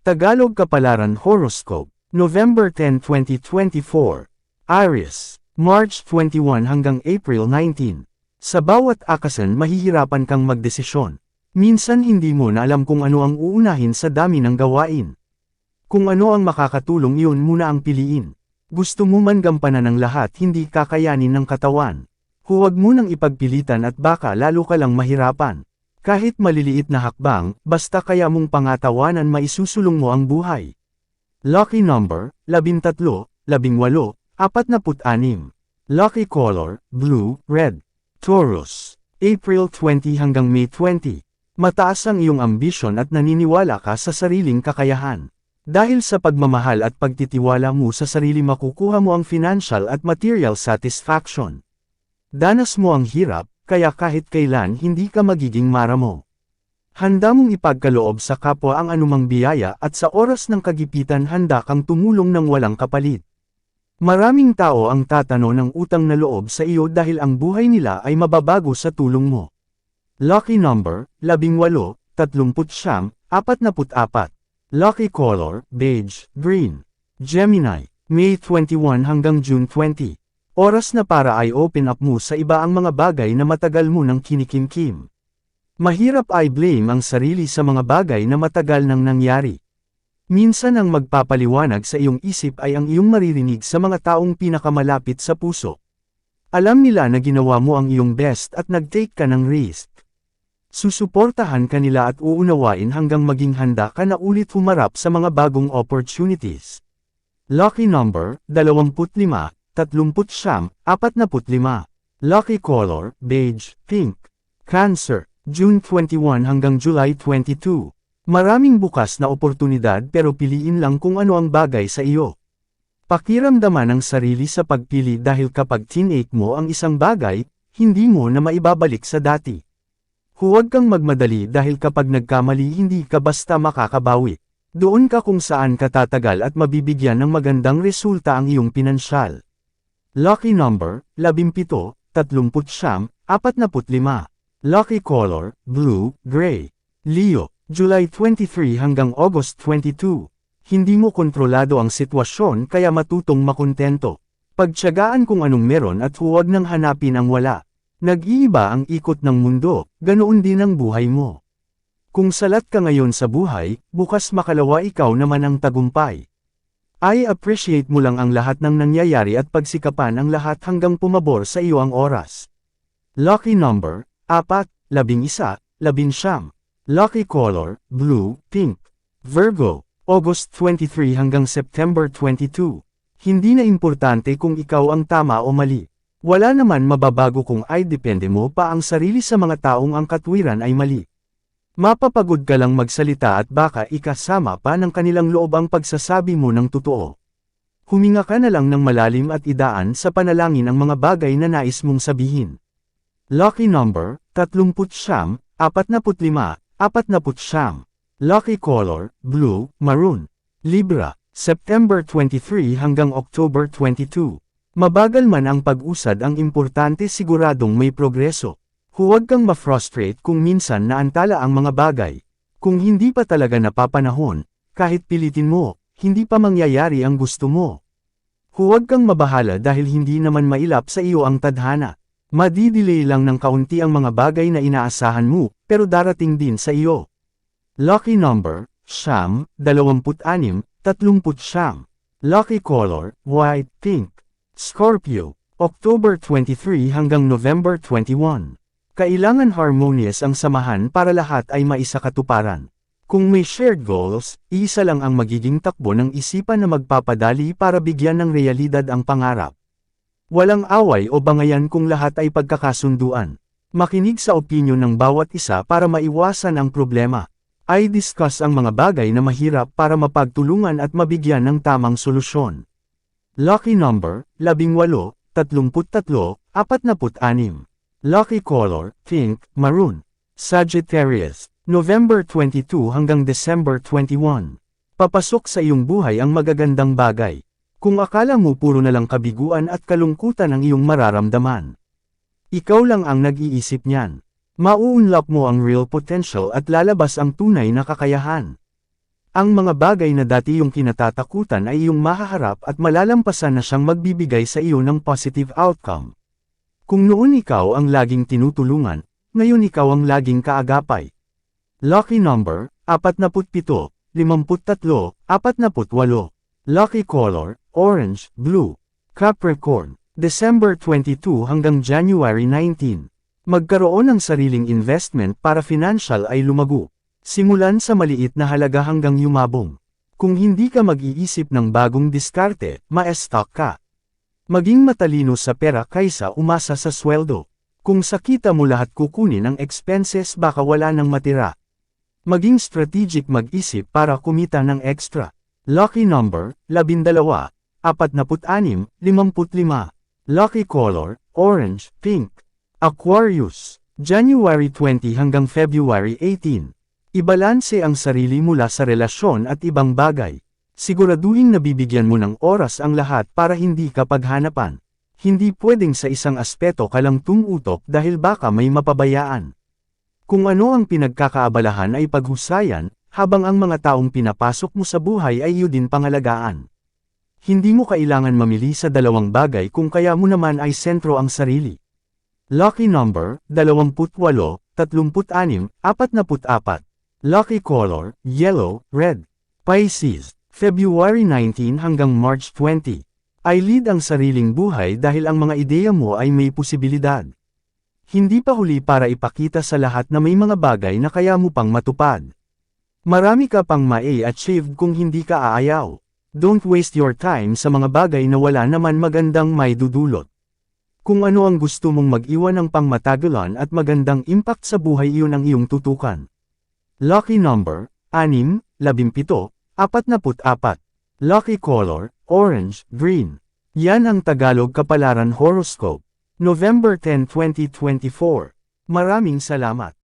Tagalog Kapalaran Horoscope, November 10, 2024. Aries, March 21 hanggang April 19. Sa bawat akasan mahihirapan kang magdesisyon. Minsan hindi mo na alam kung ano ang uunahin sa dami ng gawain. Kung ano ang makakatulong iyon muna ang piliin. Gusto mo man gampanan ng lahat hindi kakayanin ng katawan. Huwag mo nang ipagpilitan at baka lalo ka lang mahirapan. Kahit maliliit na hakbang, basta kaya mong pangatawanan maisusulong mo ang buhay. Lucky number, 13, 18, 46. Lucky color, blue, red. Taurus, April 20 hanggang May 20. Mataas ang iyong ambisyon at naniniwala ka sa sariling kakayahan. Dahil sa pagmamahal at pagtitiwala mo sa sarili makukuha mo ang financial at material satisfaction. Danas mo ang hirap, kaya kahit kailan hindi ka magiging maramo. Handa mong ipagkaloob sa kapwa ang anumang biyaya at sa oras ng kagipitan handa kang tumulong ng walang kapalit. Maraming tao ang tatano ng utang na loob sa iyo dahil ang buhay nila ay mababago sa tulong mo. Lucky number, 18, 39, 44. Lucky color, beige, green. Gemini, May 21 hanggang June 20. Oras na para ay open up mo sa iba ang mga bagay na matagal mo nang kinikimkim. Mahirap ay blame ang sarili sa mga bagay na matagal nang nangyari. Minsan ang magpapaliwanag sa iyong isip ay ang iyong maririnig sa mga taong pinakamalapit sa puso. Alam nila na ginawa mo ang iyong best at nag-take ka ng risk. Susuportahan ka nila at uunawain hanggang maging handa ka na ulit humarap sa mga bagong opportunities. Lucky number, 25, 39, 45. Lucky color, beige, pink. Cancer, June 21 hanggang July 22. Maraming bukas na oportunidad pero piliin lang kung ano ang bagay sa iyo. Pakiramdaman ang sarili sa pagpili dahil kapag tinake mo ang isang bagay, hindi mo na maibabalik sa dati. Huwag kang magmadali dahil kapag nagkamali hindi ka basta makakabawi. Doon ka kung saan ka tatagal at mabibigyan ng magandang resulta ang iyong pinansyal. Lucky number, 17, 39, 45. Lucky color, blue, gray. Leo, July 23 hanggang August 22. Hindi mo kontrolado ang sitwasyon kaya matutong makontento. Pagtiyagaan kung anong meron at huwag nang hanapin ang wala. Nag-iiba ang ikot ng mundo, ganoon din ang buhay mo. Kung salat ka ngayon sa buhay, bukas makalawa ikaw naman ang tagumpay. I-appreciate mo lang ang lahat ng nangyayari at pagsikapan ang lahat hanggang pumabor sa iyo ang oras. Lucky number, 4, 11, 11. Lucky color, blue, pink. Virgo, August 23 hanggang September 22. Hindi na importante kung ikaw ang tama o mali. Wala naman mababago kung ay depende mo pa ang sarili sa mga taong ang katwiran ay mali. Mapapagod ka lang magsalita at baka ikasama pa ng kanilang loob ang pagsasabi mo ng totoo. Huminga ka na lang ng malalim at idaan sa panalangin ang mga bagay na nais mong sabihin. Lucky number, 39, 45, 49. Lucky color, blue, maroon. Libra, September 23 hanggang October 22. Mabagal man ang pag-usad ang importante siguradong may progreso. Huwag kang ma-frustrate kung minsan naantala ang mga bagay. Kung hindi pa talaga napapanahon, kahit pilitin mo, hindi pa mangyayari ang gusto mo. Huwag kang mabahala dahil hindi naman mailap sa iyo ang tadhana. Madidelay lang ng kaunti ang mga bagay na inaasahan mo, pero darating din sa iyo. Lucky number, 9, 26, 30. Lucky color, white, pink. Scorpio, October 23 hanggang November 21. Kailangan harmonious ang samahan para lahat ay maisakatuparan. Kung may shared goals, isa lang ang magiging takbo ng isipan na magpapadali para bigyan ng realidad ang pangarap. Walang away o bangayan kung lahat ay pagkakasunduan. Makinig sa opinyon ng bawat isa para maiwasan ang problema. I-discuss ang mga bagay na mahirap para mapagtulungan at mabigyan ng tamang solusyon. Lucky number, 18, 33, 46. Lucky color, pink, maroon. Sagittarius, November 22 hanggang December 21. Papasok sa iyong buhay ang magagandang bagay. Kung akala mo puro na lang kabiguan at kalungkutan ang iyong mararamdaman. Ikaw lang ang nag-iisip niyan. Mauunlak mo ang real potential at lalabas ang tunay na kakayahan. Ang mga bagay na dati iyong kinatatakutan ay iyong mahaharap at malalampasan na siyang magbibigay sa iyo ng positive outcome. Kung noon ikaw ang laging tinutulungan, ngayon ikaw ang laging kaagapay. Lucky number, 47, 53, 48. Lucky color, orange, blue. Capricorn, December 22 hanggang January 19. Magkaroon ng sariling investment para financial ay lumago. Simulan sa maliit na halaga hanggang yumabong. Kung hindi ka mag-iisip ng bagong diskarte, ma-stock ka. Maging matalino sa pera kaysa umasa sa sweldo. Kung sa kita mo lahat kukunin ang expenses baka wala nang matira. Maging strategic mag-isip para kumita ng extra. Lucky number, 12, 46, 55. Lucky color, orange, pink. Aquarius, January 20 hanggang February 18. Ibalanse ang sarili mula sa relasyon at ibang bagay. Siguraduhin na bibigyan mo ng oras ang lahat para hindi ka paghanapan. Hindi pwedeng sa isang aspeto ka lang tumutok dahil baka may mapabayaan. Kung ano ang pinagkakaabalahan ay paghusayan, habang ang mga taong pinapasok mo sa buhay ay iyo din pangalagaan. Hindi mo kailangan mamili sa dalawang bagay kung kaya mo naman ay sentro ang sarili. Lucky number, 28, 36, 44. Lucky color, yellow, red. Pisces, February 19 hanggang March 20. Ay lead ang sariling buhay dahil ang mga ideya mo ay may posibilidad. Hindi pa huli para ipakita sa lahat na may mga bagay na kaya mo pang matupad. Marami ka pang ma-achieve kung hindi ka aayaw. Don't waste your time sa mga bagay na wala naman magandang may dudulot. Kung ano ang gusto mong mag-iwan ng pangmatagalan at magandang impact sa buhay, iyon ang iyong tutukan. Lucky number, 6, 17, 44. Lucky color, orange, green. Yan ang Tagalog Kapalaran Horoscope. November 10, 2024. Maraming salamat.